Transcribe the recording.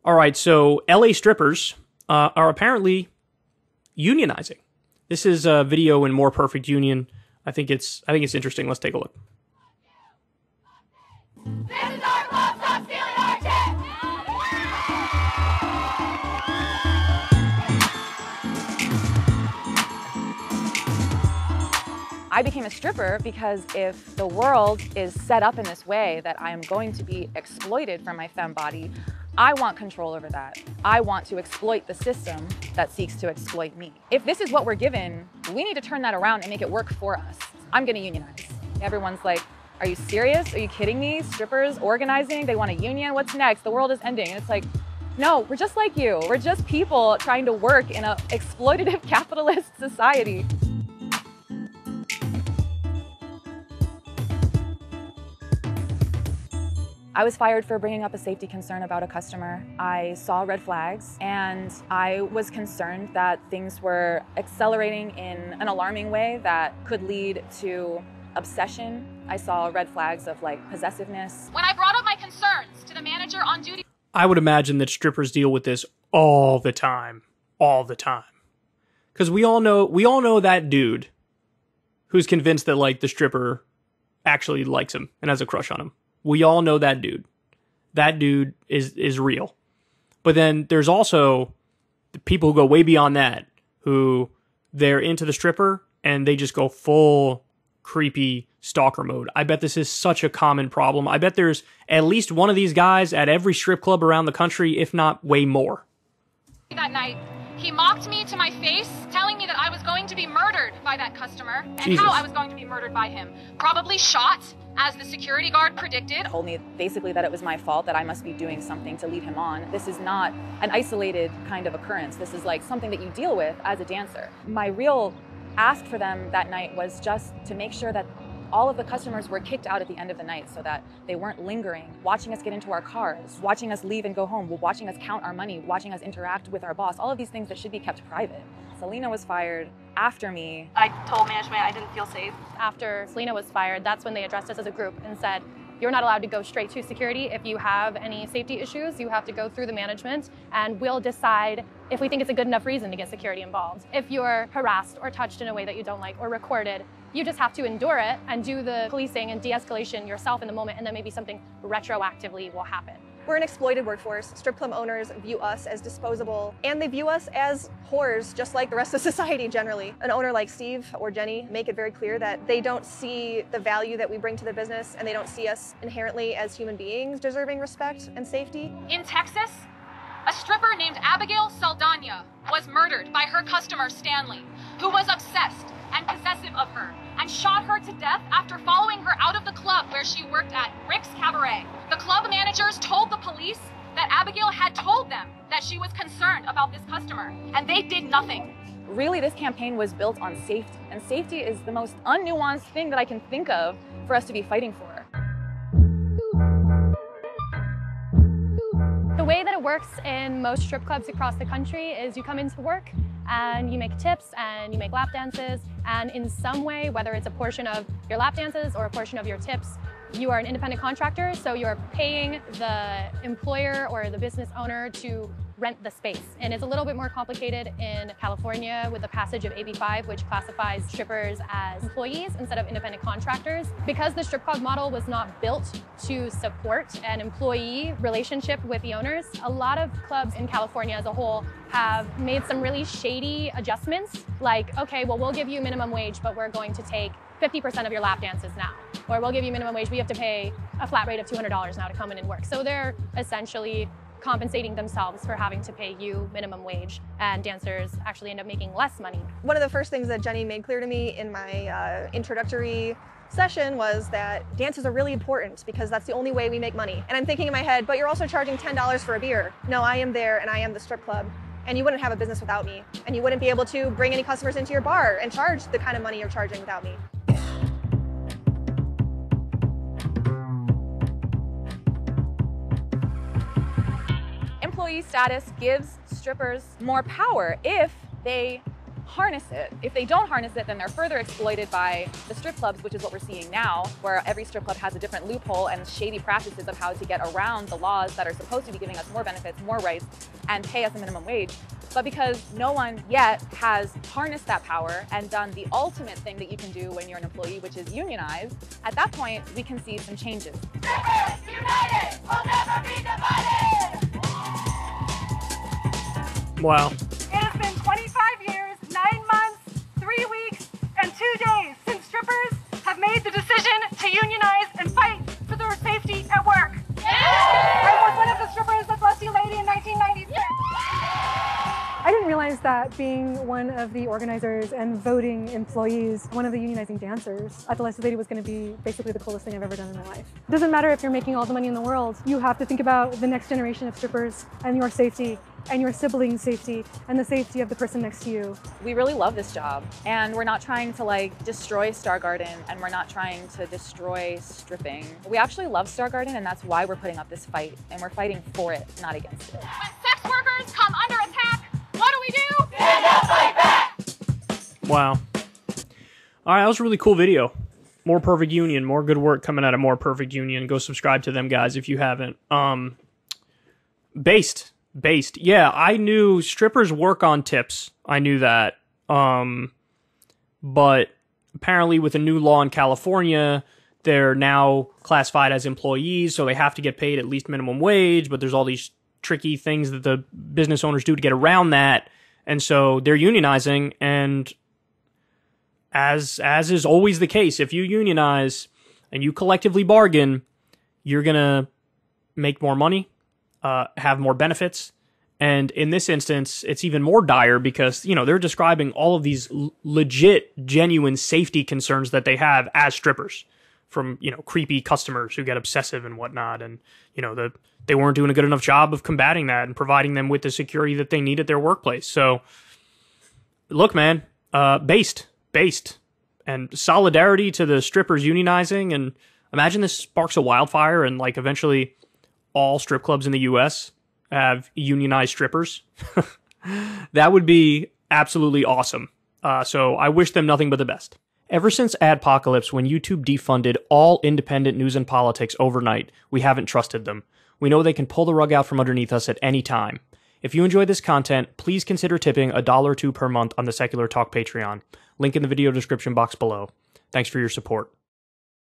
All right, so LA strippers are apparently unionizing. This is a video in More Perfect Union. I think it's interesting. Let's take a look. This is our club, stop stealing our shit! I became a stripper because if the world is set up in this way that I am going to be exploited for my femme body, I want control over that. I want to exploit the system that seeks to exploit me. If this is what we're given, we need to turn that around and make it work for us. I'm gonna unionize. Everyone's like, are you serious? Are you kidding me? Strippers organizing, they want a union, what's next? The world is ending. And it's like, no, we're just like you. We're just people trying to work in an exploitative capitalist society. I was fired for bringing up a safety concern about a customer. I saw red flags and I was concerned that things were accelerating in an alarming way that could lead to obsession. I saw red flags of like possessiveness. When I brought up my concerns to the manager on duty, I would imagine that strippers deal with this all the time. Because we all know that dude who's convinced that like the stripper actually likes him and has a crush on him. We all know that dude. That dude is real. But then there's also the people who go way beyond that, who they're into the stripper and they just go full creepy stalker mode. I bet this is such a common problem. I bet there's at least one of these guys at every strip club around the country, if not way more. That night, he mocked me to my face, telling me that I was going to be murdered by that customer and Jesus. how I was going to be murdered by him. Probably shot, as the security guard predicted. Told me basically that it was my fault, that I must be doing something to lead him on. This is not an isolated kind of occurrence. This is like something that you deal with as a dancer. My real ask for them that night was just to make sure that all of the customers were kicked out at the end of the night so that they weren't lingering, watching us get into our cars, watching us leave and go home, watching us count our money, watching us interact with our boss, all of these things that should be kept private. Selena was fired after me. I told management I didn't feel safe. After Selena was fired, that's when they addressed us as a group and said, you're not allowed to go straight to security. If you have any safety issues, you have to go through the management and we'll decide if we think it's a good enough reason to get security involved. If you're harassed or touched in a way that you don't like or recorded, you just have to endure it and do the policing and de-escalation yourself in the moment, and then maybe something retroactively will happen. We're an exploited workforce. Strip club owners view us as disposable, and they view us as whores, just like the rest of society generally. An owner like Steve or Jenny make it very clear that they don't see the value that we bring to the business, and they don't see us inherently as human beings deserving respect and safety. In Texas, a stripper named Abigail Saldana was murdered by her customer Stanley, who was obsessed and possessive of her, and shot her to death after following her out of the club where she worked at, Rick's Cabaret. The club managers told the police that Abigail had told them that she was concerned about this customer, and they did nothing. Really, this campaign was built on safety, and safety is the most unnuanced thing that I can think of for us to be fighting for. The way that it works in most strip clubs across the country is you come into work and you make tips and you make lap dances, and in some way, whether it's a portion of your lap dances or a portion of your tips, you are an independent contractor, so you're paying the employer or the business owner to rent the space. And it's a little bit more complicated in California with the passage of AB 5, which classifies strippers as employees instead of independent contractors. Because the strip club model was not built to support an employee relationship with the owners, a lot of clubs in California as a whole have made some really shady adjustments, like, okay, well, we'll give you minimum wage, but we're going to take 50% of your lap dances now. Or we'll give you minimum wage, but you have to pay a flat rate of $200 now to come in and work. So they're essentially compensating themselves for having to pay you minimum wage, and dancers actually end up making less money. One of the first things that Jenny made clear to me in my introductory session was that dances are really important because that's the only way we make money. And I'm thinking in my head, but you're also charging $10 for a beer. No, I am there and I am the strip club, and you wouldn't have a business without me, and you wouldn't be able to bring any customers into your bar and charge the kind of money you're charging without me. Employee status gives strippers more power if they harness it. If they don't harness it, then they're further exploited by the strip clubs, which is what we're seeing now, where every strip club has a different loophole and shady practices of how to get around the laws that are supposed to be giving us more benefits, more rights, and pay us a minimum wage. But because no one yet has harnessed that power and done the ultimate thing that you can do when you're an employee, which is unionize, at that point, we can see some changes. Strippers united will never be divided! Wow. It has been 25 years, 9 months, 3 weeks, and 2 days since strippers have made the decision to unionize and fight for their safety at work. I was one of the strippers at Lusty Lady in 1996. I didn't realize that being one of the organizers and voting employees, one of the unionizing dancers at the Lusty Lady was going to be basically the coolest thing I've ever done in my life. It doesn't matter if you're making all the money in the world. You have to think about the next generation of strippers and your safety and your siblings' safety and the safety of the person next to you. We really love this job, and we're not trying to like destroy Star Garden, and we're not trying to destroy stripping. We actually love Star Garden, and that's why we're putting up this fight, and we're fighting for it, not against it. When sex workers come under attack, what do we do? Stand up, fight back! Wow. All right, that was a really cool video. More Perfect Union, more good work coming out of More Perfect Union. Go subscribe to them, guys, if you haven't. Based. Yeah, I knew strippers work on tips. I knew that. But apparently with a new law in California, they're now classified as employees, so they have to get paid at least minimum wage, but there's all these tricky things that the business owners do to get around that. And so they're unionizing, and as is always the case, if you unionize and you collectively bargain, you're going to make more money, have more benefits. And in this instance, it's even more dire because, you know, they're describing all of these legit, genuine safety concerns that they have as strippers from, you know, creepy customers who get obsessive and whatnot. And, you know, they weren't doing a good enough job of combating that and providing them with the security that they need at their workplace. So, look, man, based. And solidarity to the strippers unionizing. And imagine this sparks a wildfire and, like, eventually all strip clubs in the U.S. have unionized strippers. That would be absolutely awesome. So I wish them nothing but the best. Ever since Adpocalypse, when YouTube defunded all independent news and politics overnight, we haven't trusted them. We know they can pull the rug out from underneath us at any time. If you enjoy this content, please consider tipping $1 or $2 per month on the Secular Talk Patreon. Link in the video description box below. Thanks for your support.